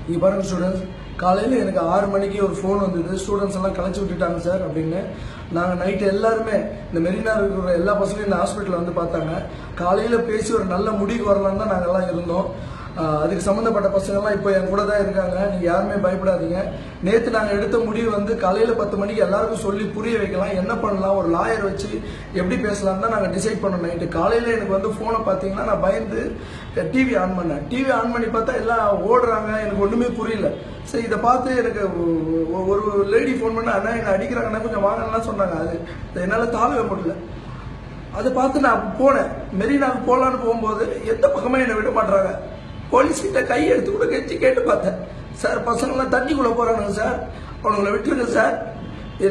இங்கே பாருங்கள் ஸ்டூடெண்ட்ஸ், காலையில் எனக்கு 6 மணிக்கு ஒரு ஃபோன் வந்தது. ஸ்டூடெண்ட்ஸ் எல்லாம் கலைச்சி விட்டுட்டாங்க சார் அப்படின்னு. நாங்கள் நைட்டு எல்லாருமே இந்த மெரினா இருக்கிற எல்லா பசங்களும் இந்த ஹாஸ்பிட்டலில் வந்து பார்த்தாங்க. காலையில் பேசி ஒரு நல்ல முடிவுக்கு வரலான்னு தான் நாங்கள் எல்லாம் இருந்தோம். அதுக்கு சம்மந்தப்பட்ட பசங்கள்லாம் இப்போ என் கூட தான் இருக்காங்க. நீங்கள் யாருமே பயப்படாதீங்க. நேற்று நாங்கள் எடுத்த முடிவு வந்து காலையில் 10 மணிக்கு எல்லாருக்கும் சொல்லி புரிய வைக்கலாம், என்ன பண்ணலாம், ஒரு லாயர் வச்சு எப்படி பேசலாம் தான் நாங்கள் டிசைட் பண்ணோம். நைட்டு காலையில் எனக்கு வந்து ஃபோனை பார்த்தீங்கன்னா நான் பயந்து டிவி ஆன் பண்ணேன். டிவி ஆன் பண்ணி பார்த்தா எல்லாம் ஓடுறாங்க, எனக்கு ஒன்றுமே புரியல. சரி, இதை பார்த்து எனக்கு ஒரு லேடி ஃபோன் பண்ண, அண்ணா என்னை அடிக்கிறாங்கன்னா கொஞ்சம் வாங்கலாம் சொன்னாங்க. அது என்னால் தாழவே முடியல. அதை பார்த்து நான் போனேன். மெரினாவுக்கு போகலான்னு போகும்போது எந்த பக்கமே என்னை விட மாட்டாங்க. போலீஸ்கிட்ட கை எடுத்து கூட கெஞ்சி கேட்டு பார்த்தேன். சார், பசங்களாம் தண்ணிக்குள்ளே போகிறானுங்க சார், அவனுங்களை விட்டுருங்க சார்,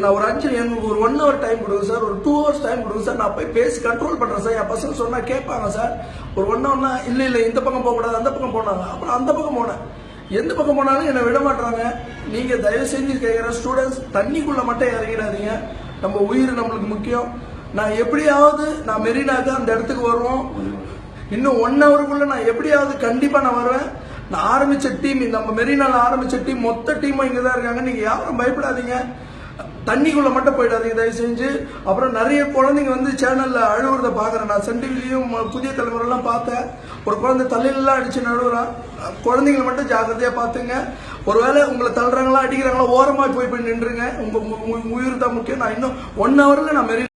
நான் ஒரு எங்களுக்கு ஒரு 1 hour டைம் கொடுங்க சார், ஒரு 2 hours டைம் கொடுங்க சார், நான் போய் பேசி கண்ட்ரோல் பண்ணுறேன் சார், என் பசங்க சொன்னால் கேட்பாங்க சார், ஒரு 1 hourனா இல்லை இந்த பக்கம் போகக்கூடாது, அந்த பக்கம் போனாங்க. அப்புறம் அந்த பக்கம் போனேன். எந்த பக்கம் போனாலும் என்னை விட மாட்டாங்க. நீங்கள் தயவு செஞ்சு கேட்குற ஸ்டூடெண்ட்ஸ், தண்ணிக்குள்ளே மட்டும் இறங்கிடாதீங்க. நம்ம உயிர் நம்மளுக்கு முக்கியம். நான் எப்படியாவது நான் மெரினாக்கு அந்த இடத்துக்கு வருவோம். இன்னும் 1 hourக்குள்ள நான் எப்படியாவது கண்டிப்பா நான் வருவேன். நான் ஆரம்பிச்ச டீம், நம்ம மெரினால ஆரம்பிச்ச டீம் மொத்த டீமும் இங்க தான் இருக்காங்க. நீங்க யாரும் பயப்படாதீங்க. தண்ணிக்குள்ள மட்டும் போயிடாதீங்க தயவு செஞ்சு. அப்புறம் நிறைய குழந்தைங்க வந்து சேனல்ல அழுவுறத பாக்குறேன். நான் சன் டிவிலையும் புதிய தலைமுறைலாம் பார்த்தேன். ஒரு குழந்தை தலையிலாம் அடிச்சு நழுவுறான். குழந்தைங்களை மட்டும் ஜாக்கிரதையா பாத்துங்க. ஒருவேளை உங்களை தள்ளுறாங்களா அடிக்கிறாங்களா ஓரமா போய் நின்றுங்க. உங்க உயிர் தான் முக்கியம். நான் இன்னும் 1 hourல நான் மெரினா